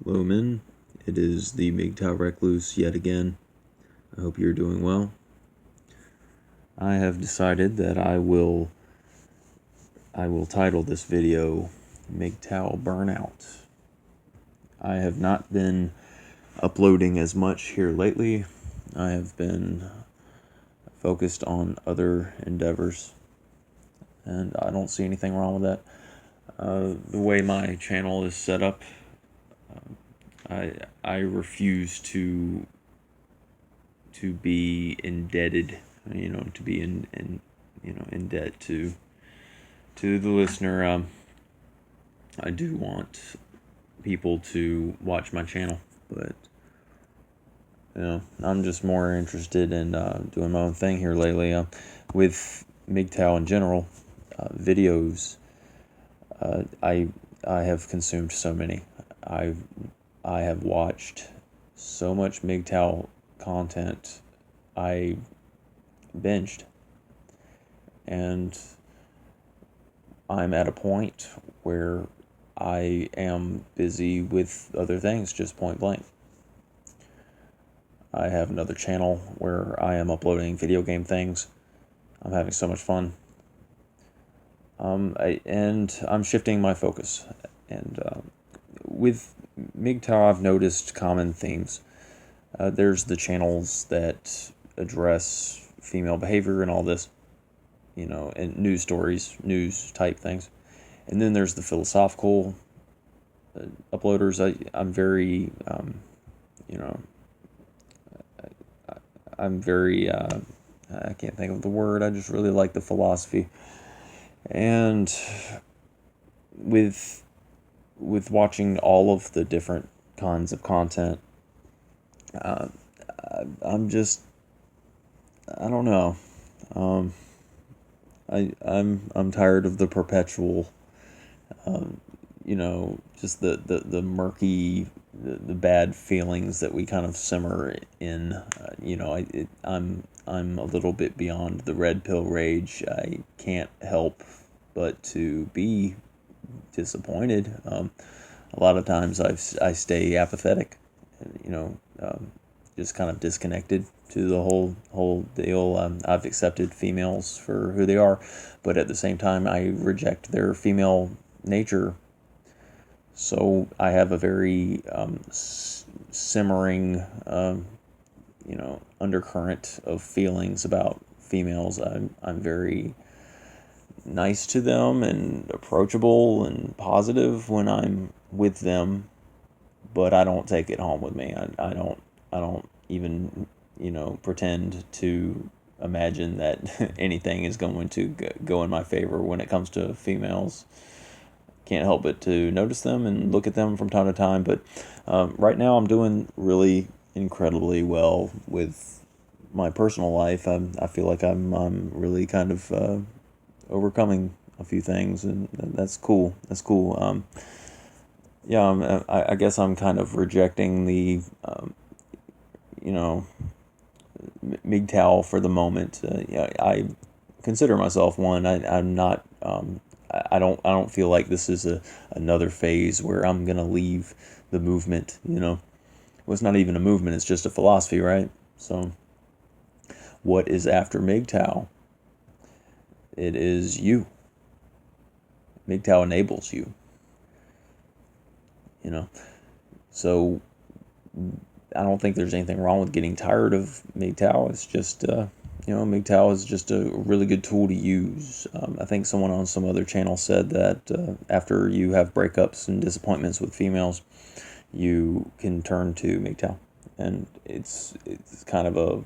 Hello, men. It is the MGTOW Recluse yet again. I hope you're doing well. I have decided that I will title this video MGTOW Burnout. I have not been uploading as much here lately. I have been focused on other endeavors, and I don't see anything wrong with that. The way my channel is set up, I refuse to be indebted, to be in debt to the listener. I do want people to watch my channel, but I'm just more interested in doing my own thing here lately. With MGTOW in general, videos. I have consumed so many. I have watched so much MGTOW content. I binged, and I'm at a point where I am busy with other things, just point blank. I have another channel where I am uploading video game things. I'm having so much fun. And I'm shifting my focus. And with MGTOW, I've noticed common themes. There's the channels that address female behavior and all this, and news stories, news type things. And then there's the philosophical uploaders. I'm very, I'm very, I can't think of the word. I just really like the philosophy. And with watching all of the different kinds of content, I'm just, I don't know. I'm tired of the perpetual, just the murky, the bad feelings that we kind of simmer in. I'm a little bit beyond the red pill rage. I can't help but to be disappointed. A lot of times I stay apathetic, just kind of disconnected to the whole deal. I've accepted females for who they are, but at the same time I reject their female nature. So I have a very simmering, undercurrent of feelings about females. I'm very nice to them and approachable and positive when I'm with them, but I don't take it home with me. I don't even pretend to imagine that anything is going to go in my favor when it comes to females. Can't help but to notice them and look at them from time to time. But right now I'm doing really incredibly well with my personal life. I feel like I'm really kind of overcoming a few things, and that's cool. That's cool. I guess I'm kind of rejecting the MGTOW for the moment. I consider myself one. I'm not. I don't feel like this is another phase where I'm gonna leave the movement. Well, it's not even a movement. It's just a philosophy, right? So, what is after MGTOW? It is you. MGTOW enables you. So I don't think there's anything wrong with getting tired of MGTOW. It's just, MGTOW is just a really good tool to use. I think someone on some other channel said that after you have breakups and disappointments with females, you can turn to MGTOW. And it's kind of a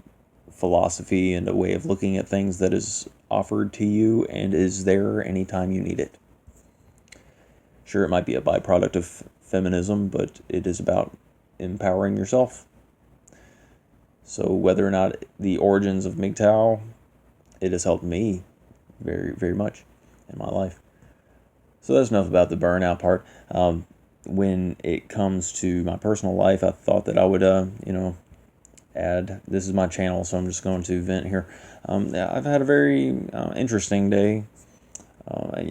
philosophy and a way of looking at things that is offered to you and is there anytime you need it. Sure, it might be a byproduct of feminism, but it is about empowering yourself. So whether or not the origins of MGTOW, it has helped me very, very much in my life. So that's enough about the burnout part. When it comes to my personal life, I thought that I would, add, this is my channel, so I'm just going to vent here. I've had a very interesting day. My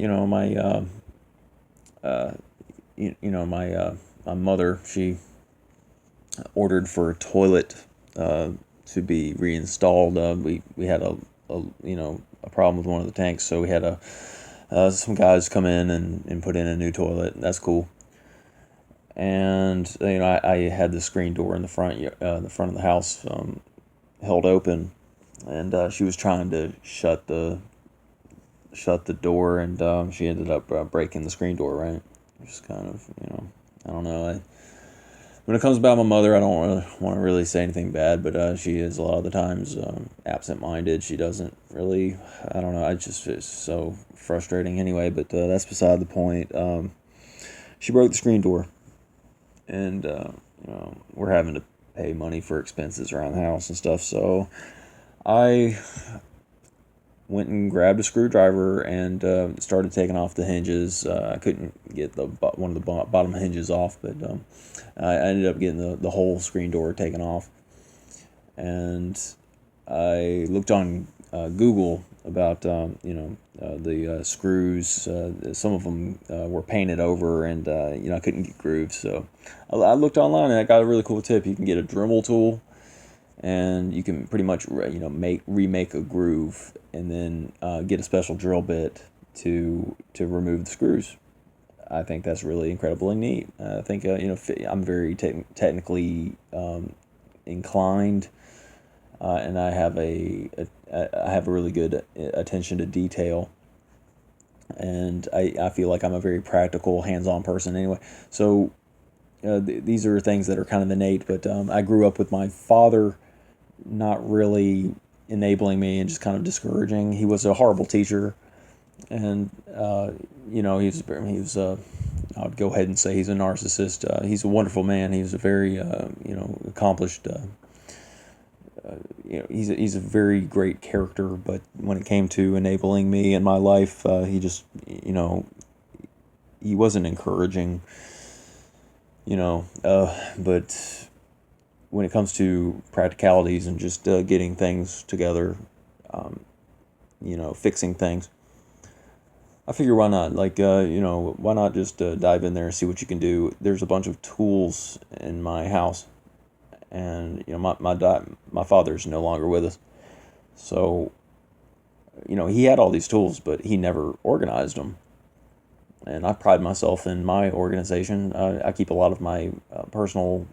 my mother, she ordered for a toilet to be reinstalled. We had a problem with one of the tanks, so we had some guys come in and put in a new toilet. That's cool. And I had the screen door in the front of the house held open, and she was trying to shut the door, and she ended up breaking the screen door. Right, just kind of I don't know. When it comes about my mother, I don't want to really say anything bad, but she is a lot of the times absent-minded. She doesn't really, I don't know, it's so frustrating anyway, but that's beside the point. She broke the screen door, and we're having to pay money for expenses around the house and stuff, so I went and grabbed a screwdriver and started taking off the hinges. I couldn't get one of the bottom hinges off, but I ended up getting the whole screen door taken off. And I looked on Google about the screws. Some of them were painted over, and I couldn't get grooves. So I looked online and I got a really cool tip. You can get a Dremel tool, and you can pretty much remake a groove, and then get a special drill bit to remove the screws. I think that's really incredibly neat. I think I'm very technically inclined, and I have I have a really good attention to detail, and I feel like I'm a very practical, hands-on person anyway. So these are things that are kind of innate, but I grew up with my father not really enabling me and just kind of discouraging. He was a horrible teacher, and he was I would go ahead and say he's a narcissist. He's a wonderful man. He was a very accomplished. He's a very great character, but when it came to enabling me in my life, he just he wasn't encouraging. But when it comes to practicalities and just getting things together, fixing things, I figure why not? Why not just dive in there and see what you can do? There's a bunch of tools in my house, and my father's no longer with us, so he had all these tools, but he never organized them. And I pride myself in my organization. I keep a lot of my personal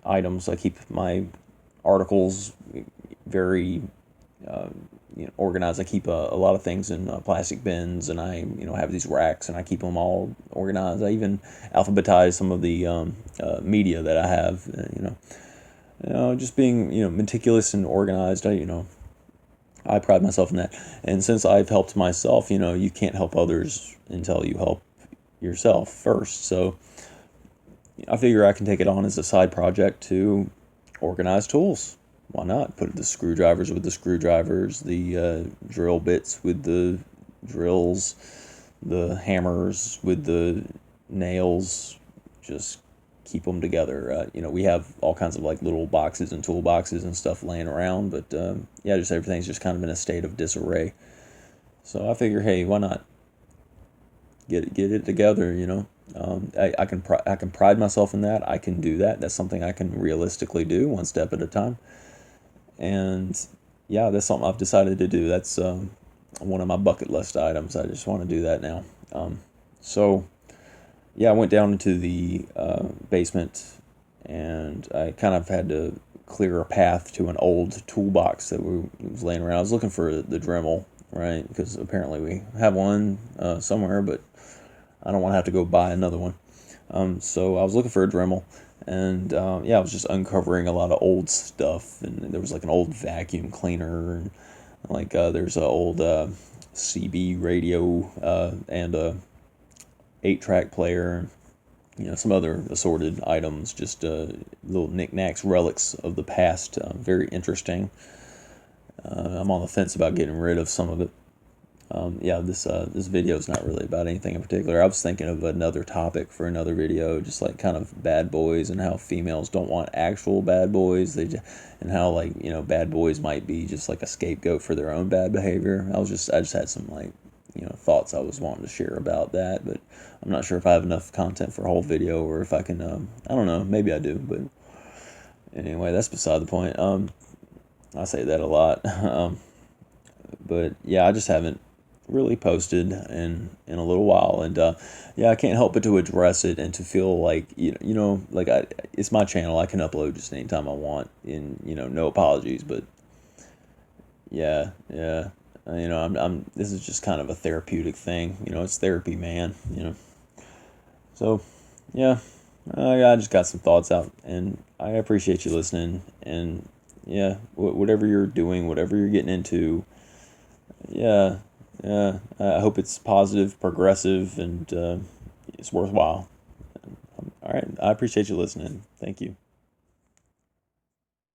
items. I keep my articles very organized. I keep a lot of things in plastic bins, and I have these racks, and I keep them all organized. I even alphabetize some of the media that I have. Just being meticulous and organized. I pride myself in that. And since I've helped myself, you can't help others until you help yourself first. So I figure I can take it on as a side project to organize tools. Why not? Put the screwdrivers with the screwdrivers, the drill bits with the drills, the hammers with the nails. Just keep them together. We have all kinds of little boxes and toolboxes and stuff laying around, but just everything's just kind of in a state of disarray. So I figure, hey, why not get it together? I can pride myself in that. I can do that. That's something I can realistically do, one step at a time. And that's something I've decided to do. That's one of my bucket list items. I just want to do that now. I went down into the basement, and I kind of had to clear a path to an old toolbox that was laying around. I was looking for the Dremel, right? Because apparently we have one somewhere, but I don't want to have to go buy another one. So I was looking for a Dremel, and I was just uncovering a lot of old stuff. And there was an old vacuum cleaner, and there's an old CB radio and a 8-track player, some other assorted items, just little knickknacks, relics of the past. Very interesting. I'm on the fence about getting rid of some of it. This video is not really about anything in particular. I was thinking of another topic for another video, just kind of bad boys and how females don't want actual bad boys. And how bad boys might be just a scapegoat for their own bad behavior. I just had some thoughts I was wanting to share about that. But I'm not sure if I have enough content for a whole video, or if I can. I don't know. Maybe I do, but anyway, that's beside the point. I say that a lot. But yeah, I just haven't really posted in a little while, and yeah, I can't help but to address it and to feel like like it's my channel. I can upload just anytime I want, and no apologies. But yeah, yeah, I'm. This is just kind of a therapeutic thing. It's therapy, man. So yeah, I just got some thoughts out, and I appreciate you listening. And yeah, whatever you're doing, whatever you're getting into, yeah, yeah. I hope it's positive, progressive, and it's worthwhile. All right. I appreciate you listening. Thank you.